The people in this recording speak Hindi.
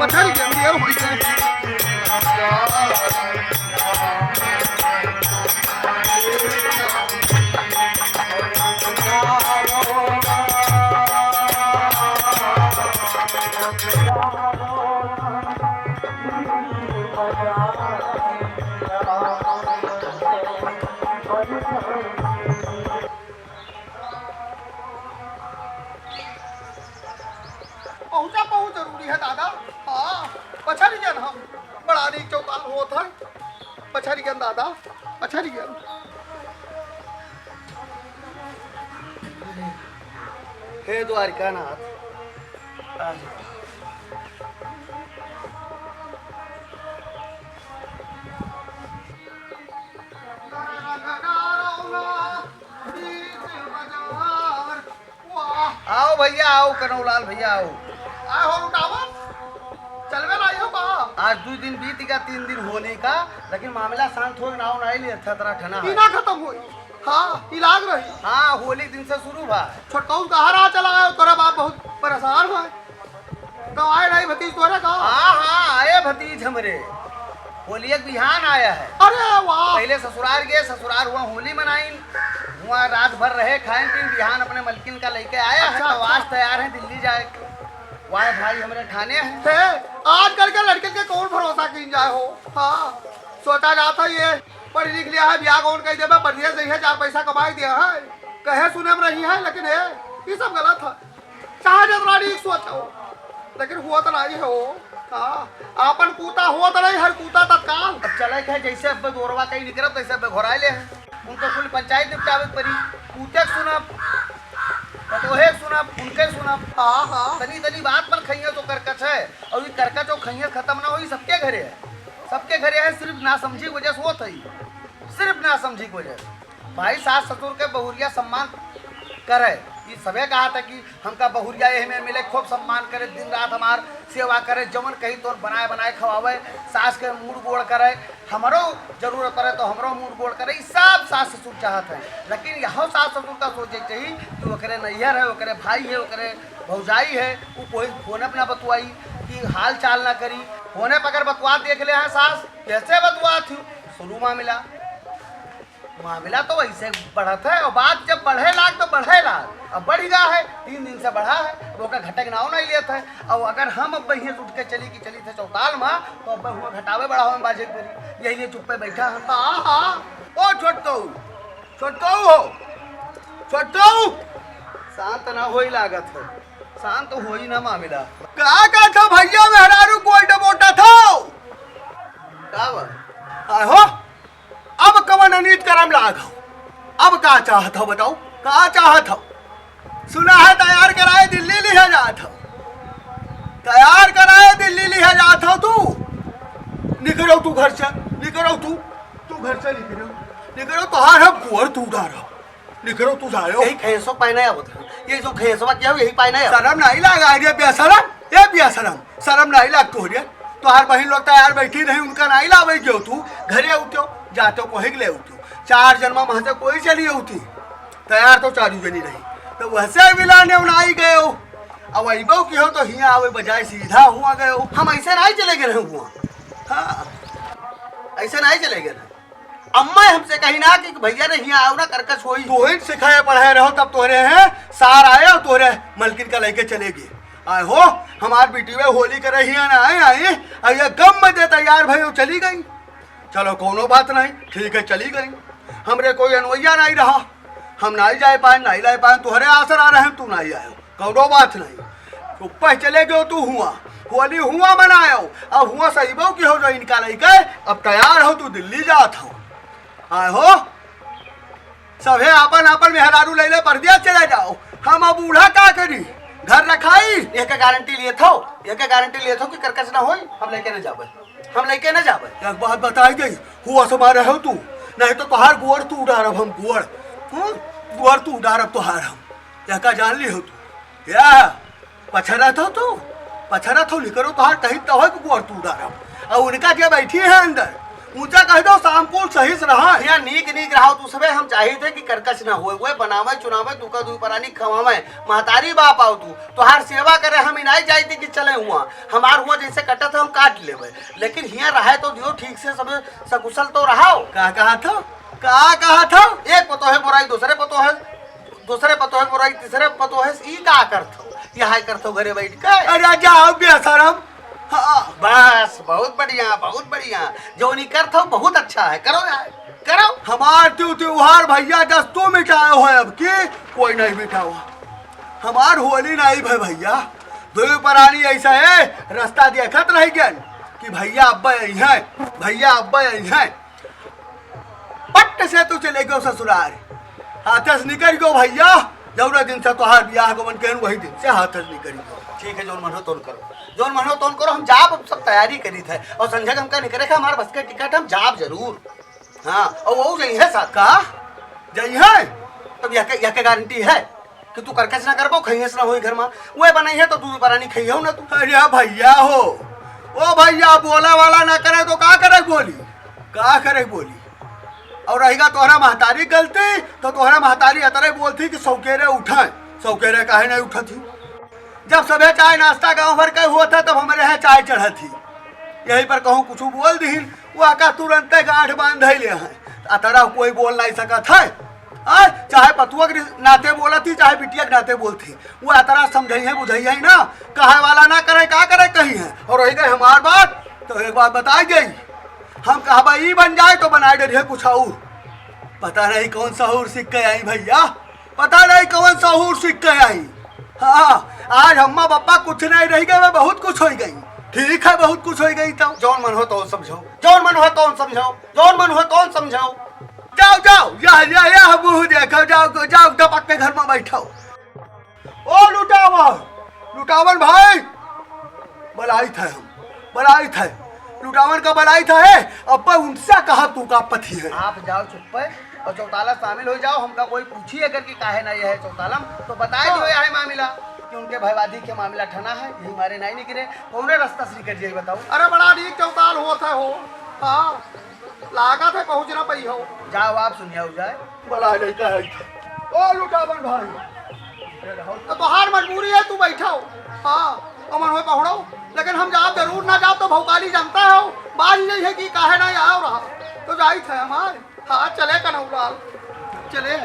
पछाड़ी के अंदर हो गई पहुंचा बहुत जरूरी है दादा। हाँ पछाड़ी जन हम बड़ा नहीं चौताल होता है पछाड़ी जन दादा पछाड़ी जन हे द्वारिकानाथ आओ भैया आओ कनौलाल भैया आओ आए हो उठावा चलवे लाई हो बा आज 2 दिन बीत गया 3 दिन होली का लेकिन मामला शांत हो ना नहीं लिया अच्छा तरह ठना है इना खत्म हुई। हाँ इलाज रही। हाँ होली दिन से शुरू हुआ छोटकाऊ गहरा चला है तोरा बाप बहुत परेशान है तो आए नहीं भतीज तोरे का। हाँ हाँ आए भतीज हमरे होली एक बिहान आया है। अरे वाह पहले ससुराल गए ससुराल हुआ होली मनाई वहाँ रात भर रहे खाए पीन बिहान अपने मलकिन का लेके आया अच्छा, है तो आज तैयार है दिल्ली जाए वाह भाई हमारे ठाने हैं। आजकल के लड़के के कौन भरोसा किन जाए हो। हाँ सोचा जाता ये पढ़ लिख लिया है ब्याह कौन कह देगा परदेश नहीं है 4 पैसा कमाई दिया है कहे सुने में नहीं है लेकिन ये सब गलत है। चाहे जितना नहीं सोचो लेकिन हुआ तो नहीं हो। हाँ आपन कूता हुआ तो नहीं हर कूता तत्काल। अब चले है जैसे अब गोरवा कहीं निकलत तैसे अब घोराए ले हैं उनको कुल पंचायत निपटावे परी कूते सुनब पतोहे सुनब उनके सुनब। हाँ हाँ तनी तनी बात पर खैया तो करकच है और ये करकच और खैया खत्म ना हो सबके घरे है सबके घरे है सिर्फ ना समझी की वजह से होत है सिर्फ ना समझी की वजह से। भाई सास ससुर के बहुरिया सम्मान करे ये सबे कहा था कि हमका बहुरिया ये में मिले खूब सम्मान करे दिन रात हमार सेवा करे जमन कहीं तो बनाए बनाए खवावे सास के मूड गोड़ करे हमारो जरूरत पड़े तो हमारो मूड गोड़ करे सब सास ससुर चाहत है लेकिन यह सास ससुर का सोचे चाहिए कि ओकरे नैहर है ओकरे भाई है ओकरे भौजाई है वो कोई फोन अपना बतवाई कि हाल चाल ना करी फोने पर अगर बतवा देख ले हैं सास कैसे बतवा थी शुरू मामला तो वैसे बढ़त है और बात जब बढ़े लाग तो बढ़े लाग अब बढ़ गया है 3 दिन से बढ़ा है वो का घटक नाव नहीं लेता है और अगर हम अब बहिए उठ के चली थे चौताल में तो अब हुआ घटावे बढ़ावे में बाजे करी यही लिए चुप्पे बैठा हम। हाँ हाँ ओ छोटकऊ हो छोटकऊ शांत ना हो ही लागत है शांत हो ही ना मामला का था भैया मेहरारू कोई मोटा था हो अब कवन अनीत करम लाग अब का चाहत हो बताओ का चाहत हो। सुना है तैयार कराए दिल्ली लिया जात हो तैयार कराए दिल्ली लिया जात हो तू निकलो तू घर से निकलो तू घर से निकलो तो हार हम कुंवर तू डार निकलो तू जाओ यही खेसो पाइना है ये जो खेसवा क्या यही पाइना है शर्म नहीं लगा रे बेशरम शर्म नहीं लग तो रे तोहार बहन लोग तैयार बैठी नहीं उनका नहीं लावे जो तू घरे उठो जाते को ले उठो 4 जन्मा वहां से कोई चली उठी तैयार तो 4 जनी रही तो वैसे मिलाने उनाई गए हो अब अबो की हो तो हिया आवे बजाय सीधा हुआ गए हो। हम ऐसे नहीं चले गए हुआ हाँ ऐसे नहीं चले गए अम्मा हमसे कही ना कि भैया ने हिया आओ ना करकस होई तो ही सिखाए पढ़ाए रहो तब तोरे हैं सार आए और तोरे मलकिन का लेके चले गए आए हो हमार बेटी वे होली करे हिया ना आए और ये गम में दे तैयार भाई वो चली गई। चलो कोनो बात नहीं ठीक है चली गई हमरे कोई अनवैया नहीं रहा हम नहीं जाए पाए नहीं ला पाए तुहरे आसर आ रहे हैं तू नहीं आयो कोनो बात नहीं ऊपर चले गए तू हुआ होली हुआ मनायो अब हुआ सही बो की हो जो इनका लेके अब तैयार हो तू दिल्ली जात हो आए हो सभे अपन अपन मेहरारू ले ले परदेश चले जाओ हम अब बूढ़ा का करी घर रखाई एक गारंटी लिए थो कि करकस ना होई हम लेके न जाबे एक बात बताई गई हुआ समा रहे हो तू नहीं तो तुहार गोड़ तू उड़ारब हम गोड़ तू उड़ारब तुहार हम का जान ली हो तू या पछरा थो निकलो तुहार कहीं तो गोड़ तू उड़ारब और उनका क्या बैठी है अंदर ऊंचा कह दो शाम को सही से रहा यहाँ नीक नीक रहो तू सबे हम चाहे थे कि करकच ना हुए वो बनावे चुनावे दुका दू परानी खवावे महतारी बाप आओ तू तोहार सेवा करे हम इनाई जाई थी कि चले हुआ हमार हुआ जैसे कटा था हम काट लेवे लेकिन यहाँ रहे तो दियो ठीक से सब सकुशल तो रहो का कहा था एक पतो है बुराई दूसरे पतो है बुराई तीसरे पतो है ई का करथो यहाँ करथो घरे बैठ के अरे जाओ बेशरम। हाँ बस बहुत बढ़िया जो नहीं करथो बहुत अच्छा है करो यार करो हमार त्योहार भैया जस तू मिटाए हो अब की कोई नहीं मिटा हुआ हमार होली नहीं भाई भैया दो प्राणी ऐसा है रास्ता देखत रह गया कि भैया अब्बा यही है पट्ट से तू चले गयो ससुराल हाथ से निकल गयो भैया जौना दिन से तोहार ब्याह गमन के वही दिन से हाथ से निकल गयो। ठीक है जोन मनो तोन करो हम जाब सब तैयारी करी थे और संजय हम का निकले हमारे बस के टिकट हम जाब जरूर हाँ और वो यही है साथ का जई है तब यह के गारंटी है कि तू करकस ना करबो खइयस ना होई घर में वो बनाई है तो तू परानी खइयो ना तू अरे भैया हो ओ भैया बोला वाला ना करे तो का करे बोली और रहेगा तोहरा महतारी गलती तो तोहरा महतारी अतरे बोलती कि सौकेरे उठाए सौकेरे काहे नहीं उठती जब सबे चाय नाश्ता गाँव भर के हुआ था तब हमारे यहाँ चाय चढ़ा थी यही पर कहूँ कुछ बोल दी वो आका तुरंत गांठ बांध ले हैं अतरा कोई बोल नहीं सकत है चाहे पतुआ के नाते बोला थी चाहे बिटिया के नाते बोलती वो अतरा समझाई है बुझाई है ना कहे वाला ना करे का करे कही है और रही गई हमार बात तो एक बात बताई गई हम कहा ई बन जाए तो बनाए डरिए कुछ और पता नहीं कौन सहूर सीख के आई भैया पता नहीं कौन सहूर सीख के आई हाँ आज अम्मा पापा कुछ नहीं रह गए मैं बहुत कुछ हो गई ठीक है बहुत कुछ हो गई तो जौन मन हो तो समझाओ जौन मन हो तो समझाओ जाओ यह मुँह देखो जाओ टपक के घर में बैठो ओ लुटावन भाई बलाई थे लुटावन का बलाई था है अब उनसे कहा तू का पति है आप जाओ चुप और चौताला शामिल हो जाओ हमका कोई पूछी अगर कि काहे ना ये है चौतालम तो बताए जो है मामला कि उनके भयवादी के मामला ठना है यही मारे नहीं निकले कौन रास्ता से निकल जाए बताओ अरे बड़ा ठीक चौताल होता हो हाँ लागत है पहुँच ना पई हो जाओ आप सुनिया जाए बला नहीं कहे ओ लुटावन भाई तो हार मजबूरी है तू बैठा हो हाँ अमन हो पहुँचो लेकिन हम जाओ जरूर ना जाओ तो भौकाली जानता हो बात नहीं है कि काहे ना आओ रहा तो जाई थे हमारे हाँ चले कनौलाल चले